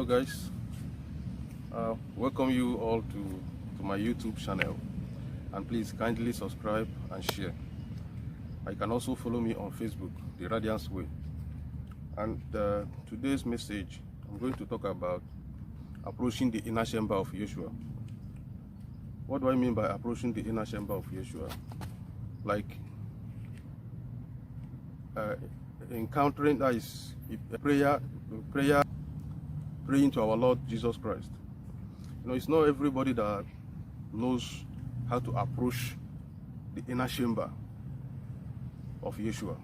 guys, welcome you all to my YouTube channel, and please kindly subscribe and share. You can also follow me on Facebook, The Radiance Way. And today's message, I'm going to talk about approaching the inner chamber of Yashua. What do I mean by approaching the inner chamber of Yashua? Like encountering, that is a praying to our Lord Jesus Christ. You know, it's not everybody that knows how to approach the inner chamber of Yeshua.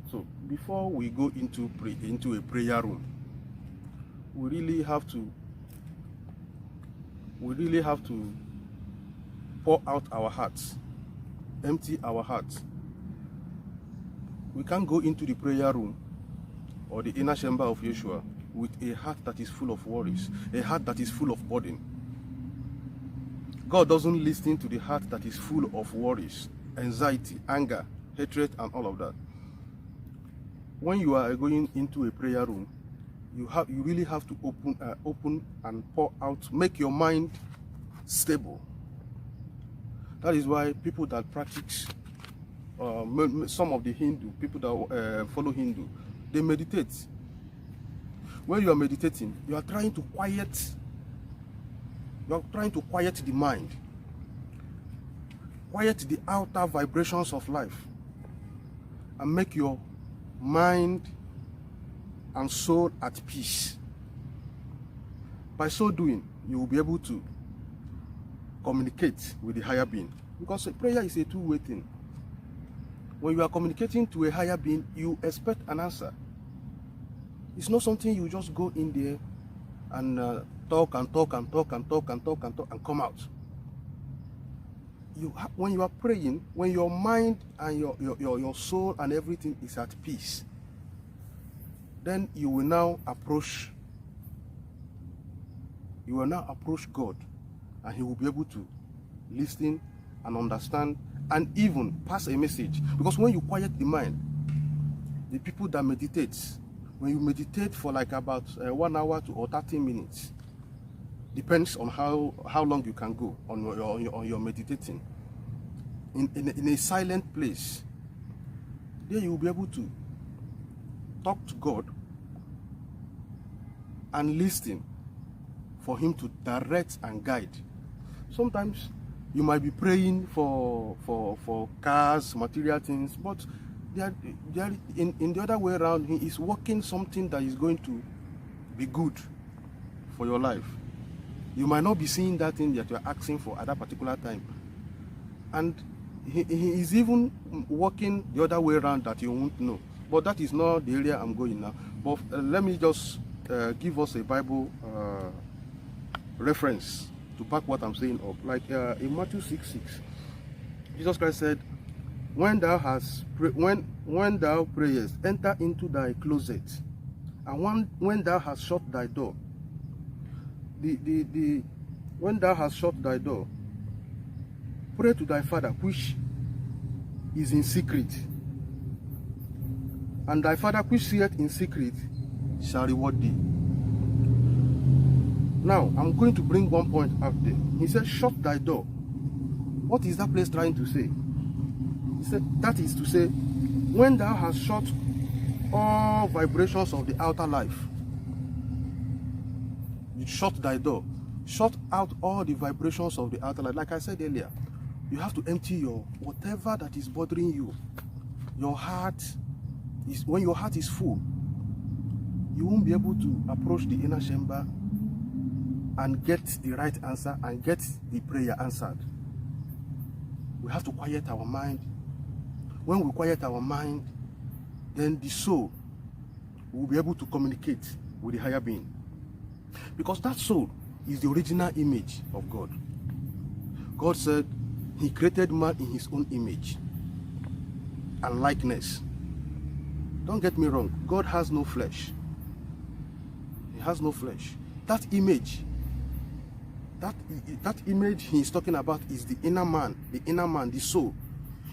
So before we go into a prayer room, we really have to pour out our hearts, empty our hearts. We can't go into the prayer room or the inner chamber of Yeshua with a heart that is full of worries, a heart that is full of burden. God doesn't listen to the heart that is full of worries, anxiety, anger, hatred, and all of that. When you are going into a prayer room, you really have to open and pour out, make your mind stable. That is why people that practice, some of the Hindu, people that follow Hindu, they meditate. When you are meditating, you are trying to quiet the mind, quiet the outer vibrations of life, and make your mind and soul at peace. By so doing, you will be able to communicate with the higher being, because prayer is a two-way thing. When you are communicating to a higher being, you expect an answer. It's not something you just go in there and talk and come out. When you are praying, when your mind and your soul and everything is at peace, then you will now approach God, and He will be able to listen and understand and even pass a message. Because when you quiet the mind, the people that meditate, when you meditate for like about 1 hour or 30 minutes, depends on how long you can go on your meditating, in a silent place, then you will be able to talk to God and listen for Him to direct and guide. Sometimes you might be praying for cars, material things, but in the other way around, He is working something that is going to be good for your life. You might not be seeing that thing that you are asking for at that particular time, and he is even working the other way around that you won't know. But that is not the area I'm going now. But let me just give us a Bible reference to back what I'm saying up. Like in Matthew 6:6, Jesus Christ said, when thou prayest, enter into thy closet, and when thou hast shut thy door, when thou hast shut thy door, pray to thy Father which is in secret, and thy Father which seeth in secret shall reward thee. Now, I'm going to bring one point out there. He said, shut thy door. What is that place trying to say? He said, that is to say, when thou hast shut all vibrations of the outer life, you shut thy door, shut out all the vibrations of the outer life. Like I said earlier, you have to empty your whatever that is bothering you. Your heart is, when your heart is full, you won't be able to approach the inner chamber and get the right answer and get the prayer answered. We have to quiet our mind. When we quiet our mind, then the soul will be able to communicate with the higher being. Because that soul is the original image of God. God said He created man in His own image and likeness. Don't get me wrong, God has no flesh. He has no flesh. That image He is talking about is the inner man, the soul,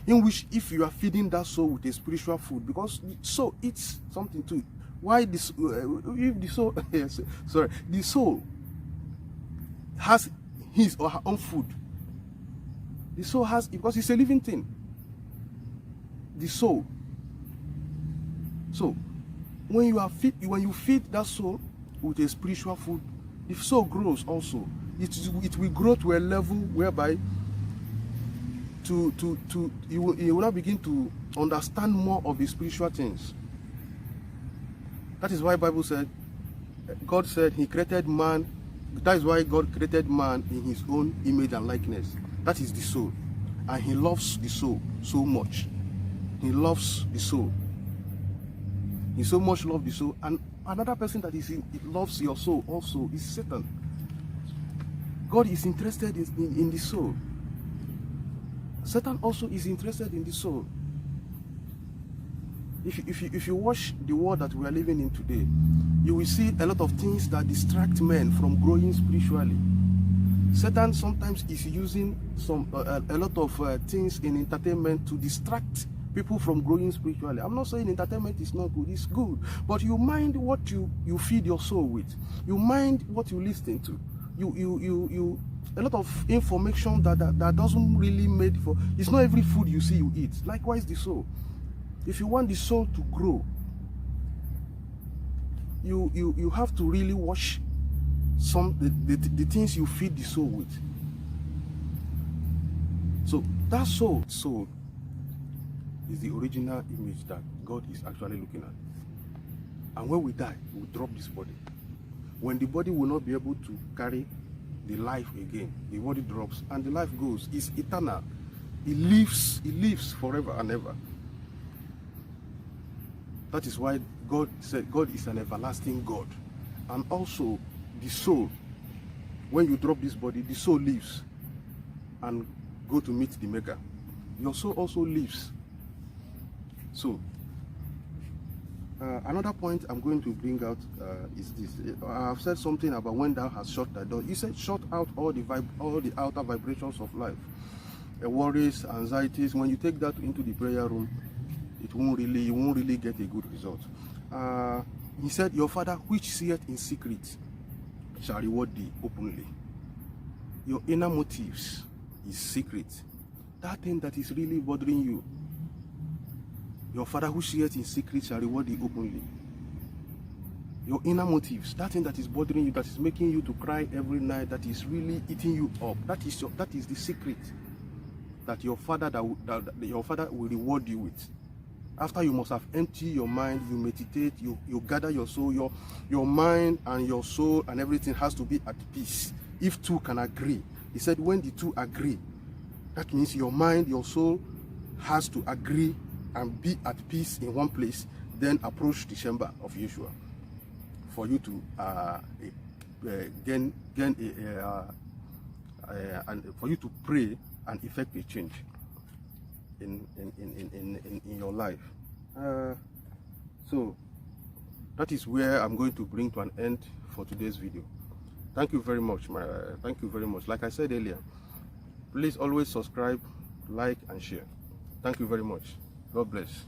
in which if you are feeding that soul with a spiritual food, because the soul eats something too. Why this? If the soul, yes, sorry, the soul has his or her own food. The soul has, because it's a living thing. The soul. So, when you feed that soul with a spiritual food, the soul grows also. It will grow to a level whereby you will now begin to understand more of the spiritual things. That is why the Bible said, God said He created man. That is why God created man in His own image and likeness. That is the soul. And He loves the soul so much. He loves the soul. He so much loves the soul. And another person that loves your soul also is Satan. God is interested in the soul. Satan also is interested in the soul. If you watch the world that we are living in today, you will see a lot of things that distract men from growing spiritually. Satan sometimes is using a lot of things in entertainment to distract people from growing spiritually. I'm not saying entertainment is not good, it's good. But you mind what you feed your soul with. You mind what you listen to. A lot of information that doesn't really made for. It's not every food you see you eat. Likewise the soul. If you want the soul to grow, you have to really watch the things you feed the soul with. So that soul is the original image that God is actually looking at. And when we die, we will drop this body. When the body will not be able to carry the life again, the body drops and the life goes. It's eternal. It lives forever and ever. That is why God said God is an everlasting God. And also the soul, when you drop this body, the soul lives and go to meet the Maker. Your soul also lives. So another point I'm going to bring out is this. I have said something about when thou hast shut the door. He said, shut out all the outer vibrations of life, worries, anxieties. When you take that into the prayer room, you won't really get a good result. He said, your Father which seeth in secret shall reward thee openly. Your inner motives is secret. That thing that is really bothering you, your Father who seeth in secret shall reward thee openly. Your inner motives, that thing that is bothering you, that is making you to cry every night, that is really eating you up, that is the secret that your Father your Father will reward you with. After you must have emptied your mind, you meditate, you gather your soul, your mind and your soul and everything has to be at peace. If two can agree, he said, when the two agree, that means your mind, your soul has to agree and be at peace in one place, then approach the chamber of Yashua for you to and for you to pray and effect a change in your life. So that is where I'm going to bring to an end for today's video. Thank you very much. Thank you very much. Like I said earlier, please always subscribe, like and share. Thank you very much. God bless.